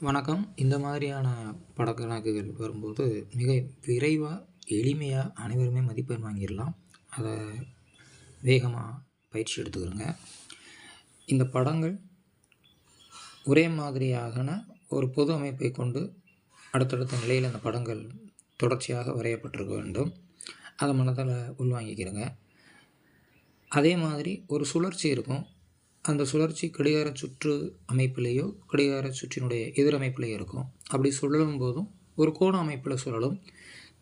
வணக்கம். இந்த மாதிரியான படக்கணக்குகள் வரும்போது மிக விரைவாக, எளிமையாக அனைவருமே மதிப்பெண் வாங்கிடலாம். அதை வேகமாக பயிற்சி எடுத்துக்கிறோங்க. இந்த படங்கள் ஒரே மாதிரியான ஒரு பொது அமைப்பை கொண்டு அடுத்தடுத்த நிலையில் அந்த படங்கள் தொடர்ச்சியாக வரையப்பட்டிருக்க வேண்டும். அதை மனதில் உள்வாங்கிக்கிறேங்க. அதே மாதிரி ஒரு சுழற்சி இருக்கும். அந்த சுழற்சி கடிகார சுற்று அமைப்பிலேயோ கடிகார சுற்றினுடைய எதிரமைப்பிலேயோ இருக்கும். அப்படி சுழலும் போதும் ஒரு கோண அமைப்பில் சுழலும்.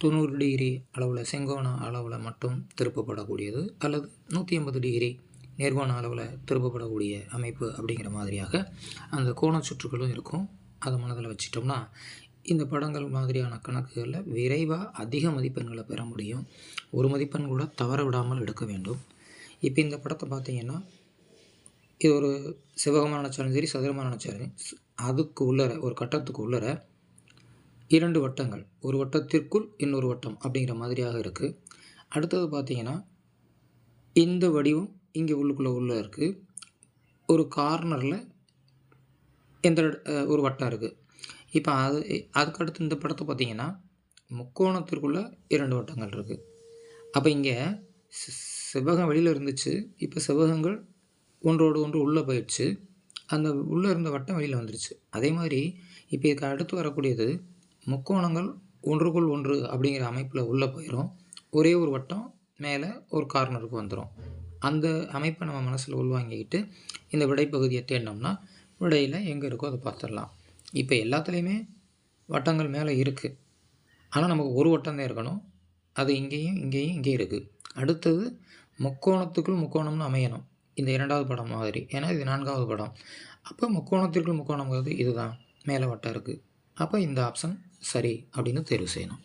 90 டிகிரி அளவில் செங்கோண அளவில் மட்டும் திருப்பப்படக்கூடியது, அல்லது 180 டிகிரி நேர்கோண அளவில் திருப்பப்படக்கூடிய அமைப்பு அப்படிங்கிற மாதிரியாக அந்த கோண சுற்றுகளும் இருக்கும். அதை மனதில் வச்சிட்டோம்னா இந்த படங்கள் மாதிரியான கணக்குகளில் விரைவாக அதிக மதிப்பெண்களை பெற முடியும். ஒரு மதிப்பெண் கூட தவற விடாமல் எடுக்க வேண்டும். இப்போ இந்த படத்தை பார்த்தீங்கன்னா, இது ஒரு செவ்வகமாக நினச்சாலும் சரி, சதுரமாக நினச்சாலும் அதுக்கு உள்ளர ஒரு கட்டத்துக்கு உள்ளர 2 வட்டங்கள், ஒரு வட்டத்திற்குள் இன்னொரு வட்டம் அப்படிங்கிற மாதிரியாக இருக்குது. அடுத்தது பார்த்திங்கன்னா, இந்த வடிவம் இங்கே உள்ளே இருக்குது. ஒரு கார்னரில் எந்த ஒரு வட்டம் இருக்குது. இப்போ அதுக்கடுத்து இந்த படத்தை பார்த்திங்கன்னா, முக்கோணத்திற்குள்ளே 2 வட்டங்கள் இருக்குது. அப்போ இங்கே செவ்வகம் வெளியில் இருந்துச்சு. இப்போ செவ்வகங்கள் ஒன்றோடு ஒன்று உள்ளே போயிடுச்சு. அந்த உள்ளே இருந்த வட்டம் வெளியில் வந்துடுச்சு. அதே மாதிரி இப்போ இதுக்கு அடுத்து வரக்கூடியது முக்கோணங்கள் ஒன்றுக்குள் ஒன்று அப்படிங்கிற அமைப்பில் உள்ளே போயிடும். ஒரே ஒரு வட்டம் மேலே ஒரு கார்னருக்கு வந்துடும். அந்த அமைப்பை நம்ம மனசில் உள்வாங்கிக்கிட்டு இந்த விடைப்பகுதியை தேடினோம்னா விடையில் எங்கே இருக்கோ அதை பார்த்துடலாம். இப்போ எல்லாத்துலேயுமே வட்டங்கள் மேலே இருக்குது. ஆனால் நமக்கு ஒரு வட்டம் தான் இருக்கணும். அது இங்கேயும் இங்கேயும் இருக்குது. அடுத்தது முக்கோணத்துக்குள் முக்கோணம்னு அமையணும். இந்த 2வது படம் மாதிரி. ஏன்னா இது 4வது படம். அப்போ முக்கோணத்திற்குள் முக்கோணம்ங்கிறது இதுதான். மேலே வட்டம் இருக்குது. அப்போ இந்த ஆப்ஷன் சரி அப்படின்னு தேர்வு செய்யணும்.